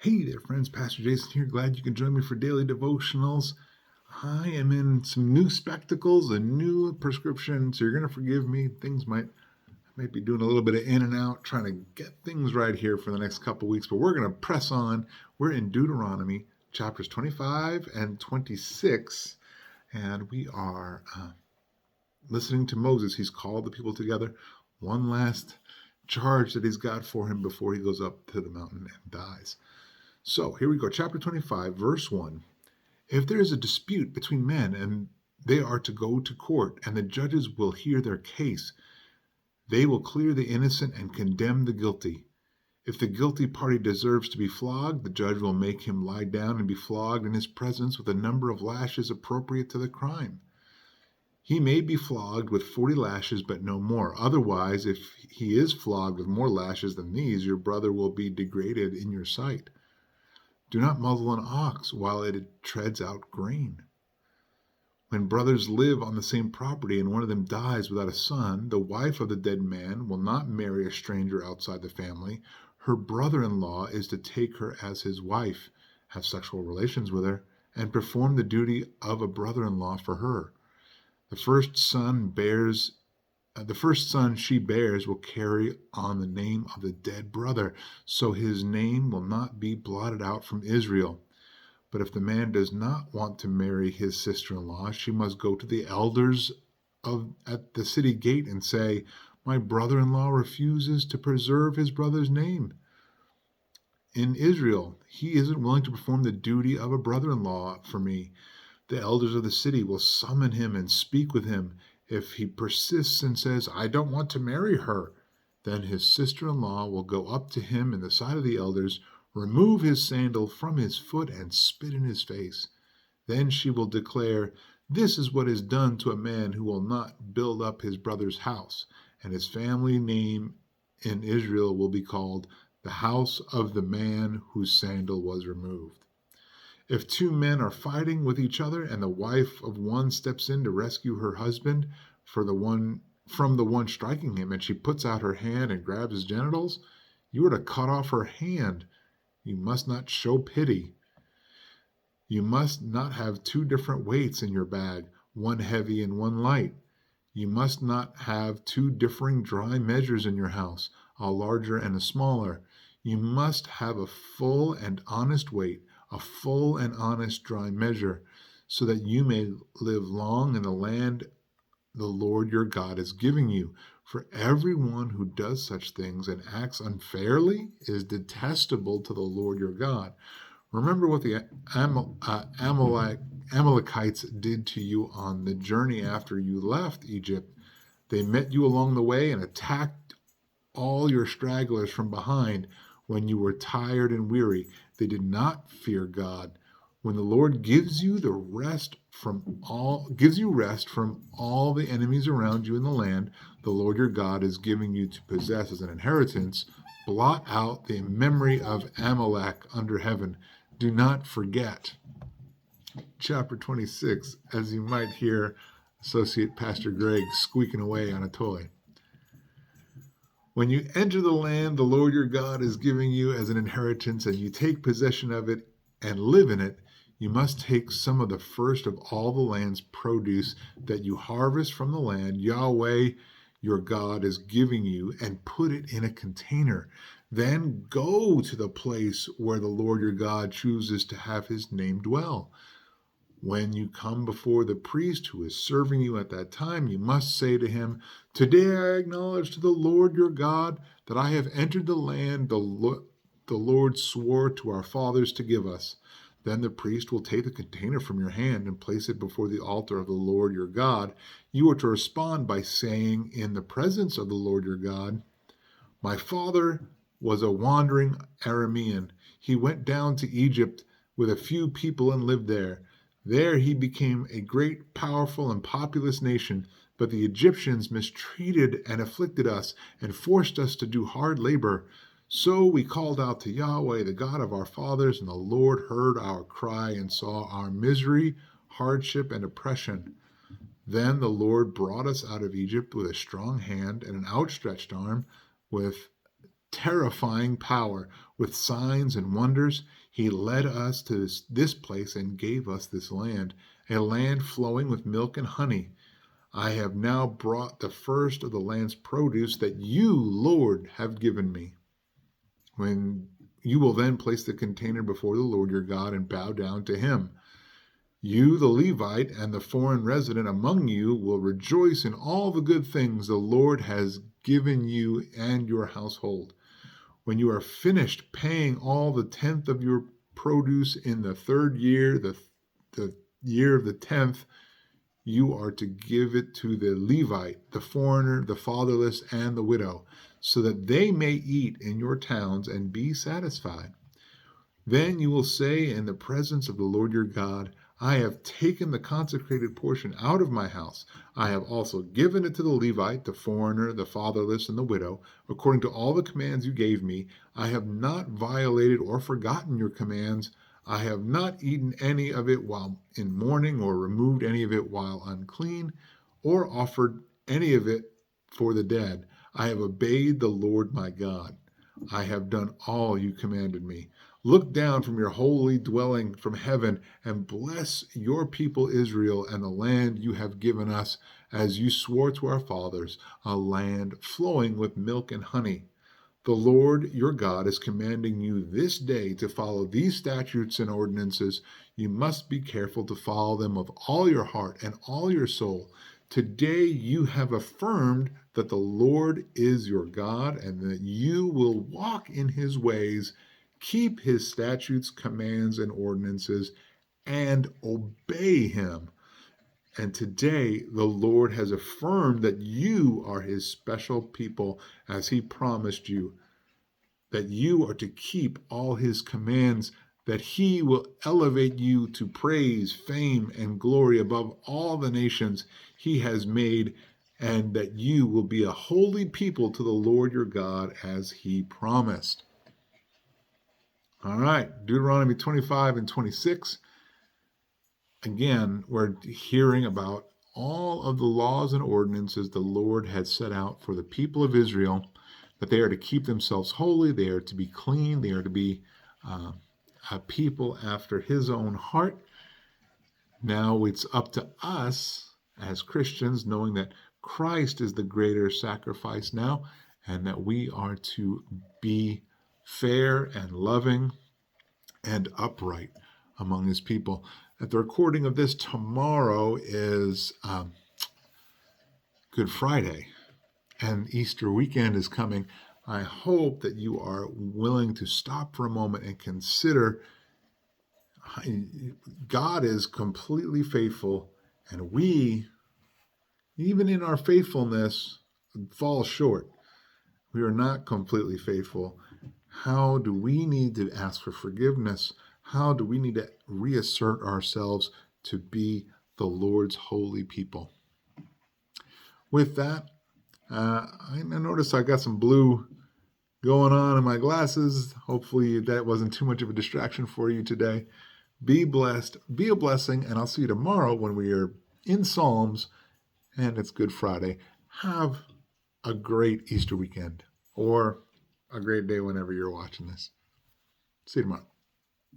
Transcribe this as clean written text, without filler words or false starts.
Hey there, friends. Pastor Jason here. Glad you can join me for daily devotionals. I am in some new spectacles, a new prescription, so you're going to forgive me. Things might be doing a little bit of in and out, trying to get things right here for the next couple weeks, but we're going to press on. We're in Deuteronomy chapters 25 and 26, and we are listening to Moses. He's called the people together. One last charge that he's got for him before he goes up to the mountain and dies. So here we go, chapter 25, verse 1. If there is a dispute between men and they are to go to court, and the judges will hear their case, they will clear the innocent and condemn the guilty. If the guilty party deserves to be flogged, the judge will make him lie down and be flogged in his presence with a number of lashes appropriate to the crime. He may be flogged with 40 lashes, but no more. Otherwise, if he is flogged with more lashes than these, your brother will be degraded in your sight. Do not muzzle an ox while it treads out grain. When brothers live on the same property and one of them dies without a son, the wife of the dead man will not marry a stranger outside the family. Her brother-in-law is to take her as his wife, have sexual relations with her, and perform the duty of a brother-in-law for her. The first son she bears will carry on the name of the dead brother, so his name will not be blotted out from Israel. But if the man does not want to marry his sister-in-law, she must go to the elders at the city gate and say, "My brother-in-law refuses to preserve his brother's name in Israel. He isn't willing to perform the duty of a brother-in-law for me." The elders of the city will summon him and speak with him. If he persists and says, "I don't want to marry her," then his sister-in-law will go up to him in the sight of the elders, remove his sandal from his foot, and spit in his face. Then she will declare, "This is what is done to a man who will not build up his brother's house," and his family name in Israel will be called the house of the man whose sandal was removed. If two men are fighting with each other and the wife of one steps in to rescue her husband from the one striking him, and she puts out her hand and grabs his genitals, you are to cut off her hand. You must not show pity. You must not have two different weights in your bag, one heavy and one light. You must not have two differing dry measures in your house, a larger and a smaller. You must have a full and honest weight, a full and honest dry measure, so that you may live long in the land the Lord your God is giving you. For everyone who does such things and acts unfairly is detestable to the Lord your God. Remember what the Amalekites did to you on the journey after you left Egypt. They met you along the way and attacked all your stragglers from behind when you were tired and weary. They did not fear God. When the Lord gives you rest from all the enemies around you in the land the Lord your God is giving you to possess as an inheritance, blot out the memory of Amalek under heaven. Do not forget. Chapter 26, as you might hear Associate Pastor Greg squeaking away on a toy. When you enter the land the Lord your God is giving you as an inheritance, and you take possession of it and live in it, you must take some of the first of all the land's produce that you harvest from the land Yahweh your God is giving you, and put it in a container. Then go to the place where the Lord your God chooses to have his name dwell. When you come before the priest who is serving you at that time, you must say to him, "Today I acknowledge to the Lord your God that I have entered the land the Lord swore to our fathers to give us." Then the priest will take the container from your hand and place it before the altar of the Lord your God. You are to respond by saying in the presence of the Lord your God, "My father was a wandering Aramean. He went down to Egypt with a few people and lived there. There he became a great, powerful, and populous nation. But the Egyptians mistreated and afflicted us and forced us to do hard labor. So we called out to Yahweh, the God of our fathers, and the Lord heard our cry and saw our misery, hardship, and oppression. Then the Lord brought us out of Egypt with a strong hand and an outstretched arm, with terrifying power. With signs and wonders, he led us to this place and gave us this land, a land flowing with milk and honey. I have now brought the first of the land's produce that you, Lord, have given me. When you will then place the container before the Lord your God and bow down to him. You, the Levite, and the foreign resident among you will rejoice in all the good things the Lord has given you and your household. When you are finished paying all the tenth of your produce in the third year, the year of the 10th, you are to give it to the Levite, the foreigner, the fatherless, and the widow, so that they may eat in your towns and be satisfied. Then you will say in the presence of the Lord your God, I have taken the consecrated portion out of my house. I have also given it to the Levite, the foreigner, the fatherless, and the widow, according to all the commands you gave me. I have not violated or forgotten your commands. I have not eaten any of it while in mourning, or removed any of it while unclean, or offered any of it for the dead. I have obeyed the Lord my God. I have done all you commanded me. Look down from your holy dwelling from heaven and bless your people Israel and the land you have given us, as you swore to our fathers, a land flowing with milk and honey. The Lord your God is commanding you this day to follow these statutes and ordinances. You must be careful to follow them with all your heart and all your soul. Today you have affirmed that the Lord is your God and that you will walk in his ways, keep his statutes, commands, and ordinances, and obey him. And today the Lord has affirmed that you are his special people, as he promised you, that you are to keep all his commands, that he will elevate you to praise, fame, and glory above all the nations he has made, and that you will be a holy people to the Lord your God, as he promised. All right, Deuteronomy 25 and 26. Again, we're hearing about all of the laws and ordinances the Lord had set out for the people of Israel, that they are to keep themselves holy, they are to be clean, they are to be a people after his own heart. Now it's up to us as Christians, knowing that Christ is the greater sacrifice now, and that we are to be fair and loving and upright among his people. At the recording of this, tomorrow is Good Friday, and Easter weekend is coming. I hope that you are willing to stop for a moment and consider God is completely faithful, and we, even in our faithfulness, fall short. We are not completely faithful. How do we need to ask for forgiveness? How do we need to reassert ourselves to be the Lord's holy people? With that, I noticed I got some blue going on in my glasses. Hopefully that wasn't too much of a distraction for you today. Be blessed, be a blessing, and I'll see you tomorrow when we are in Psalms and it's Good Friday. Have a great Easter weekend, or a great day whenever you're watching this. See you tomorrow.